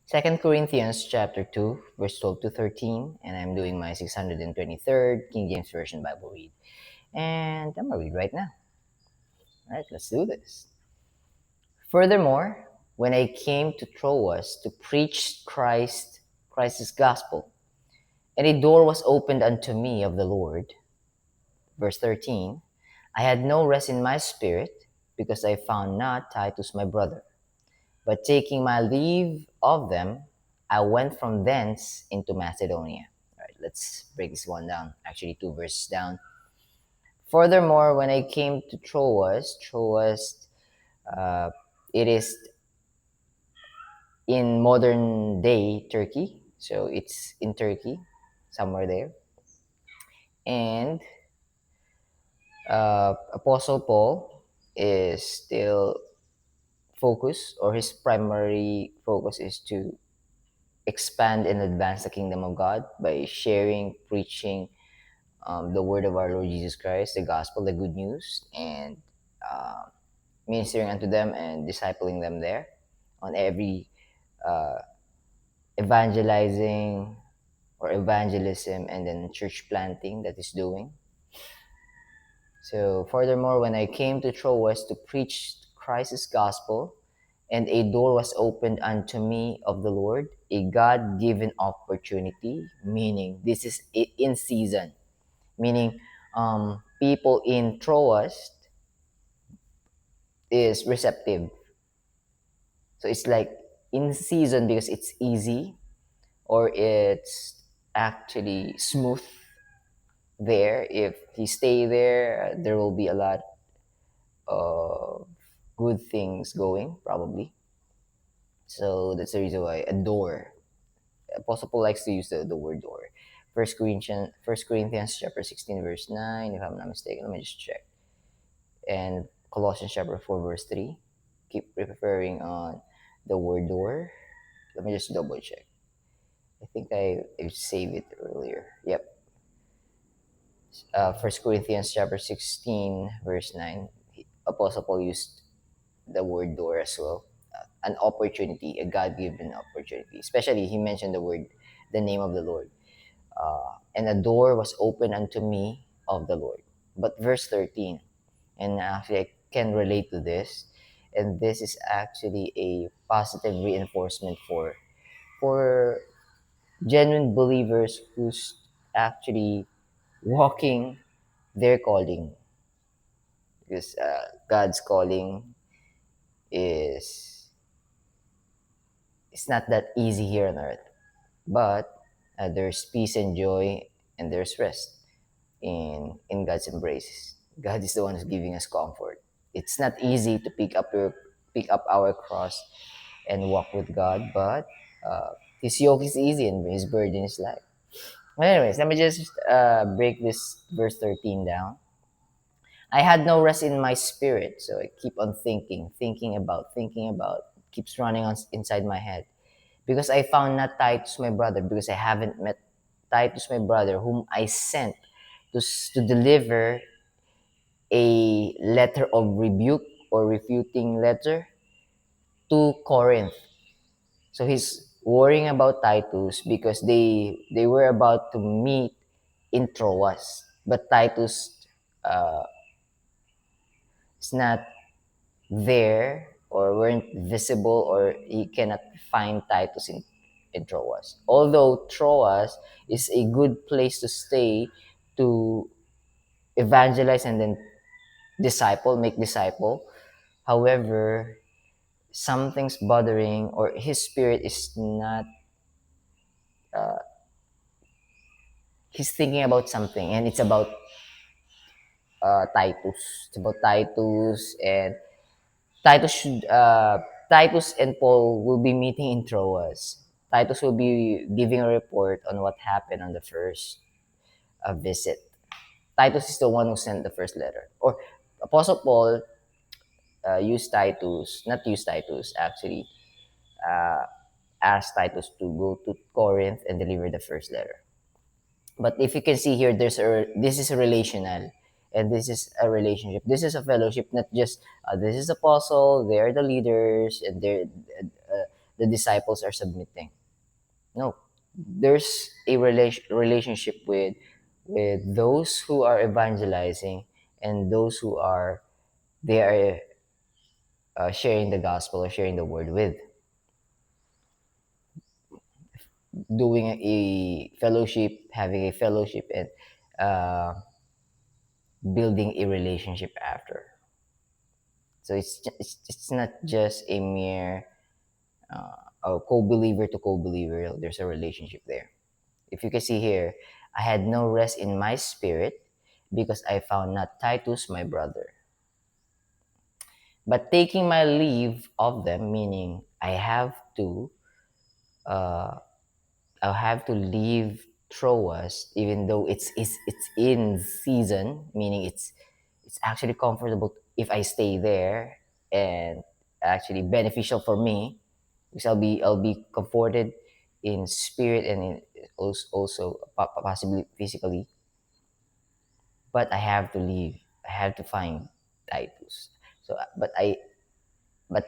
Second Corinthians chapter 2, verse 12 to 13, and I'm doing my 623rd King James Version Bible read. And I'm going to read right now. All right, let's do this. Furthermore, when I came to Troas to preach Christ's gospel, and a door was opened unto me of the Lord. Verse 13, I had no rest in my spirit, because I found not Titus my brother. But taking my leave of them, I went from thence into Macedonia. All right, let's break this one down. Actually, two verses down. Furthermore, when I came to Troas, uh, it is in modern day Turkey. So it's in Turkey, somewhere there. And Apostle Paul is still focused, or his primary focus is to expand and advance the kingdom of God by sharing, preaching the word of our Lord Jesus Christ, the gospel, the good news, and uh, ministering unto them and discipling them there on every uh, evangelizing or evangelism and then church planting that he's doing. So, furthermore, when I came to Troas to preach Christ's gospel, and a door was opened unto me of the Lord, a God given opportunity, meaning this is in season, meaning people in Troas is receptive. So it's like in season because it's easy or it's actually smooth there. If you stay there, there will be a lot of good things going, probably. So that's the reason why a door. Apostle Paul likes to use the word door. First Corinthians chapter 16 verse 9, if I'm not mistaken. Let me just check. And Colossians chapter 4 verse 3. Keep referring on the word door. Let me just double check. I think I saved it earlier. Yep. First Corinthians chapter 16 verse 9. Apostle Paul used the word door as well. An opportunity, a God-given opportunity. Especially he mentioned the name of the Lord. And a door was opened unto me of the Lord. But verse 13, and actually I can relate to this, and this is actually a positive reinforcement for genuine believers who's actually walking their calling, because God's calling is it's not that easy here on earth, but there's peace and joy, and there's rest in God's embrace. God is the one who's giving us comfort. It's not easy to pick up our cross and walk with God, but His yoke is easy and His burden is light. Well, anyways, let me just break this verse 13 down. I had no rest in my spirit, so I keep on thinking about, keeps running on inside my head. Because I found not Titus my brother, because I haven't met Titus my brother, whom I sent to deliver a letter of rebuke or refuting letter to Corinth. So he's worrying about Titus because they were about to meet in Troas, but Titus uh, is not there or weren't visible, or he cannot find Titus in Troas. Although Troas is a good place to stay to evangelize and then make disciple. However, something's bothering, or his spirit is not, he's thinking about something, and it's about Titus. It's about Titus, and Titus should Titus and Paul will be meeting in Troas. Titus will be giving a report on what happened on the first visit. Titus is the one who sent the first letter. Or Apostle Paul not used Titus, actually uh, asked Titus to go to Corinth and deliver the first letter. But if you can see here, this is a relational, and this is a relationship. This is a fellowship, not just this is apostle. They are the leaders, and the disciples are submitting. No, there's a relationship with those who are evangelizing and those who are they are sharing the gospel or sharing the word with, doing a fellowship, having a fellowship, and uh, building a relationship after. So it's not just a mere a co-believer to co-believer. There's a relationship there. If you can see here, I had no rest in my spirit because I found not Titus my brother. But taking my leave of them, meaning uh, I'll have to leave Troas, even though it's in season, meaning it's actually comfortable if I stay there, and actually beneficial for me because I'll be comforted in spirit and in also possibly physically. But I have to leave. I have to find Titus. So, but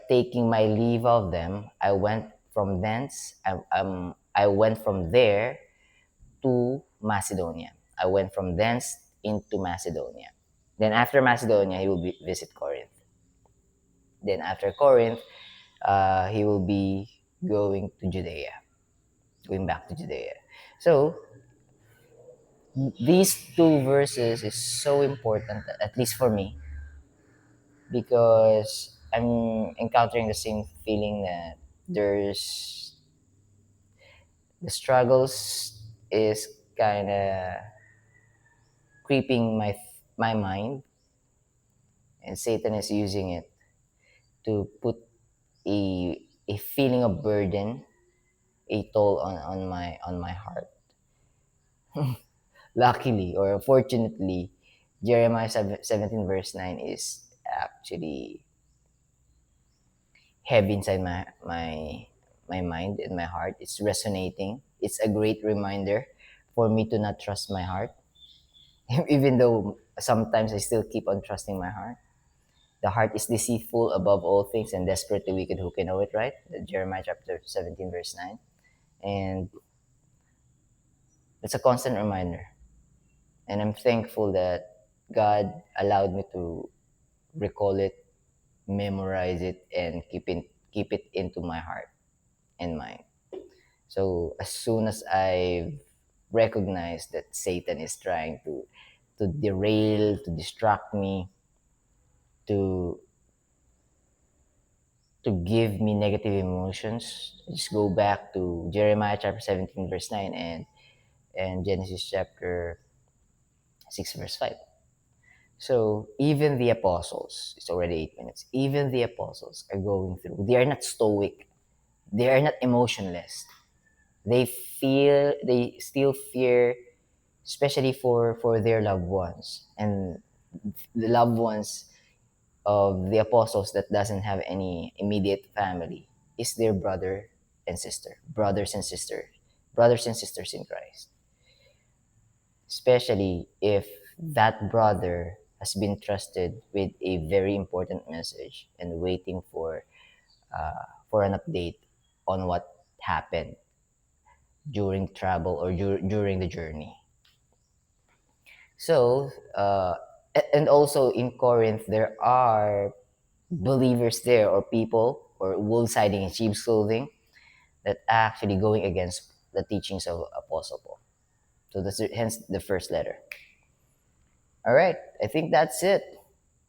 taking my leave of them, I went from thence. I went from there to Macedonia. I went from thence into Macedonia. Then after Macedonia, he will visit Corinth. Then after Corinth, he will be going to Judea, going back to Judea. So these two verses is so important, at least for me, because I'm encountering the same feeling that there's the struggles is kind of creeping my mind, and Satan is using it to put a feeling of burden, a toll on my heart. Luckily or fortunately, Jeremiah 17 verse 9 is actually heavy inside my mind and my heart. It's resonating. It's a great reminder for me to not trust my heart, even though sometimes I still keep on trusting my heart. The heart is deceitful above all things and desperately wicked. Who can know it, right? Jeremiah chapter 17, verse 9. And it's a constant reminder. And I'm thankful that God allowed me to recall it, memorize it, and keep it into my heart and mind. So as soon as I recognize that Satan is trying to derail, to distract me, to give me negative emotions, just go back to Jeremiah chapter 17 verse 9 and Genesis chapter 6 verse 5. So even the apostles, it's already 8 minutes, even the apostles are going through. They are not stoic. They are not emotionless. They still fear, especially for their loved ones. And the loved ones of the apostles that doesn't have any immediate family is their brothers and sisters in Christ. Especially if that brother has been trusted with a very important message and waiting for an update on what happened during travel or during the journey. So, and also in Corinth, there are believers there or people or wolves hiding in sheep's clothing that actually going against the teachings of Apostle Paul. So that's hence the first letter. All right, I think that's it.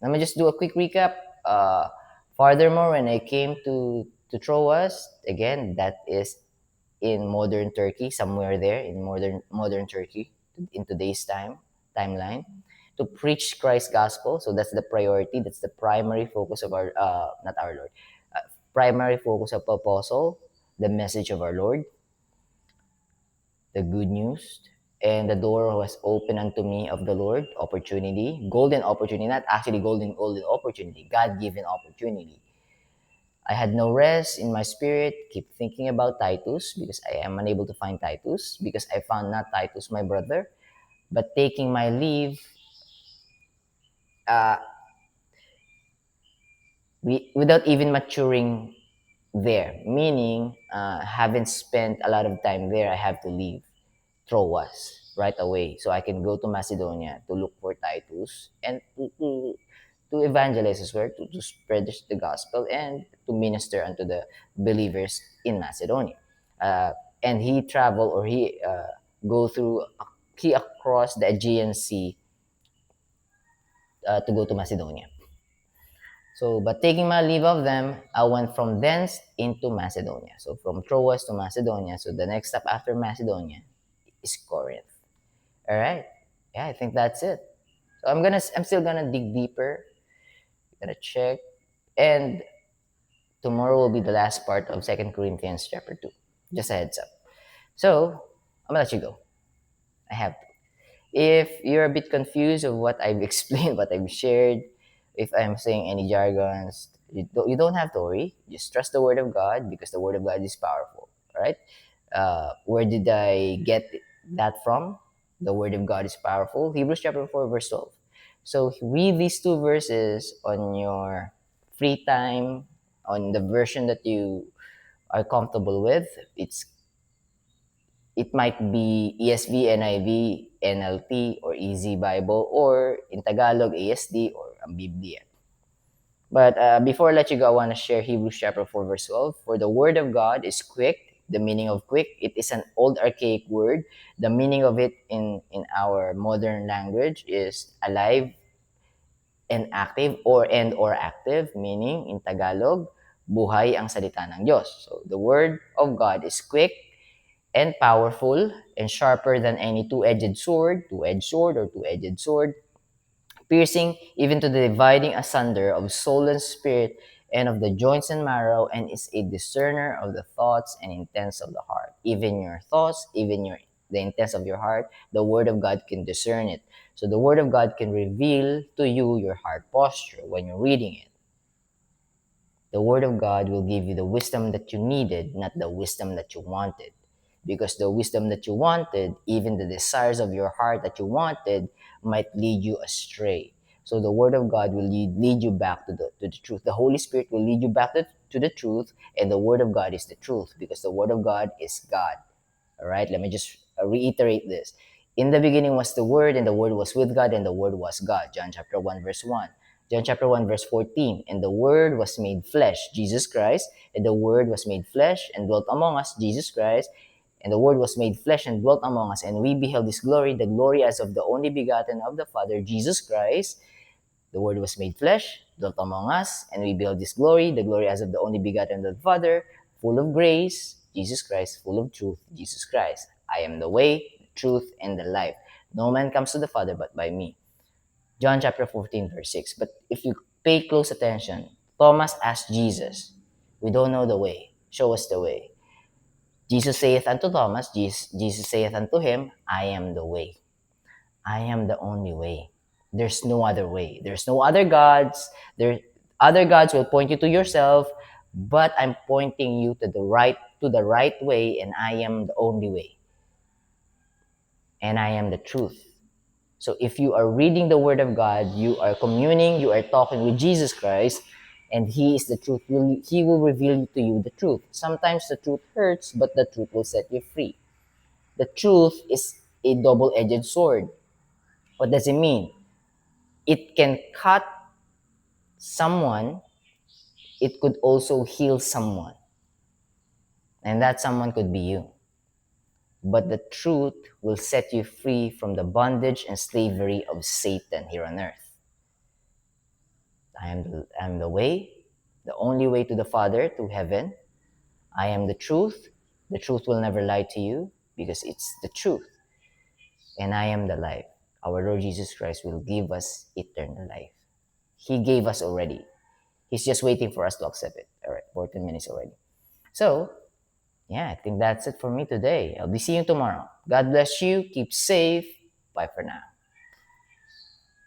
Let me just do a quick recap. Uh, Furthermore, when I came to Troas, again, that is in modern Turkey, somewhere there in modern Turkey in today's timeline, to preach Christ's gospel. So that's the priority. That's the primary focus of our not our Lord, primary focus of apostle, the message of our Lord, the good news. And the door was open unto me of the Lord, opportunity, golden opportunity, not actually golden opportunity, God given opportunity. I had no rest in my spirit, keep thinking about Titus because I am unable to find Titus because I found not Titus my brother, but taking my leave, uh, without even maturing there, meaning haven't spent a lot of time there. I have to leave Troas right away, so I can go to Macedonia to look for Titus and to evangelize as well, to spread the gospel and to minister unto the believers in Macedonia. Uh, and he traveled, or he go through, he across the Aegean Sea to go to Macedonia. So, but taking my leave of them, I went from thence into Macedonia. So, from Troas to Macedonia. So, the next step after Macedonia is Corinth. All right. Yeah, I think that's it. So, I'm still gonna dig deeper, gonna check, and tomorrow will be the last part of Second Corinthians chapter 2. Just a heads up. So, I'm gonna let you go. I have to. If you're a bit confused of what I've explained, what I've shared, if I'm saying any jargons, you don't have to worry. Just trust the Word of God because the Word of God is powerful. All right? Where did I get that from? The Word of God is powerful. Hebrews chapter 4, verse 12. So read these two verses on your free time, on the version that you are comfortable with. It might be ESV, NIV, NLT, or Easy Bible, or in Tagalog, ASD, or ang Biblia. But before I let you go, I want to share Hebrews chapter 4, verse 12. For the word of God is quick. The meaning of quick, it is an old archaic word. The meaning of it in our modern language is alive and active, or active, meaning in Tagalog, buhay ang salita ng Diyos. So the word of God is quick and powerful and sharper than any two-edged sword, piercing even to the dividing asunder of soul and spirit and of the joints and marrow, and is a discerner of the thoughts and intents of the heart. Even your thoughts, the intents of your heart, the word of God can discern it. So the word of God can reveal to you your heart posture when you're reading it. The word of God will give you the wisdom that you needed, not the wisdom that you wanted. Because the wisdom that you wanted, even the desires of your heart that you wanted, might lead you astray. So the word of God will lead you back to the truth. The Holy Spirit will lead you back to the truth, and the word of God is the truth, because the word of God is God. All right, let me just reiterate this. In the beginning was the Word, and the Word was with God, and the Word was God. John chapter 1, verse 1. John chapter 1, verse 14. And the Word was made flesh, Jesus Christ, and the Word was made flesh and dwelt among us, Jesus Christ. And the Word was made flesh and dwelt among us, and we beheld His glory, the glory as of the only begotten of the Father, Jesus Christ. The Word was made flesh, dwelt among us, and we beheld His glory, the glory as of the only begotten of the Father, full of grace, Jesus Christ, full of truth, Jesus Christ. I am the way, the truth, and the life. No man comes to the Father but by me. John chapter 14, verse 6. But if you pay close attention, Thomas asked Jesus, we don't know the way. Show us the way. Jesus saith unto Thomas, Jesus saith unto him, I am the way. I am the only way. There's no other way. There's no other gods. Other gods will point you to yourself, but I'm pointing you to the right way, and I am the only way. And I am the truth. So if you are reading the Word of God, you are communing, you are talking with Jesus Christ, and He is the truth. He will reveal to you the truth. Sometimes the truth hurts, but the truth will set you free. The truth is a double-edged sword. What does it mean? It can cut someone, it could also heal someone. And that someone could be you. But the truth will set you free from the bondage and slavery of Satan here on earth. I am the way, the only way to the Father, to heaven. I am the truth. The truth will never lie to you because it's the truth. And I am the life. Our Lord Jesus Christ will give us eternal life. He gave us already. He's just waiting for us to accept it. All right, 14 minutes already. So, yeah, I think that's it for me today. I'll be seeing you tomorrow. God bless you. Keep safe. Bye for now.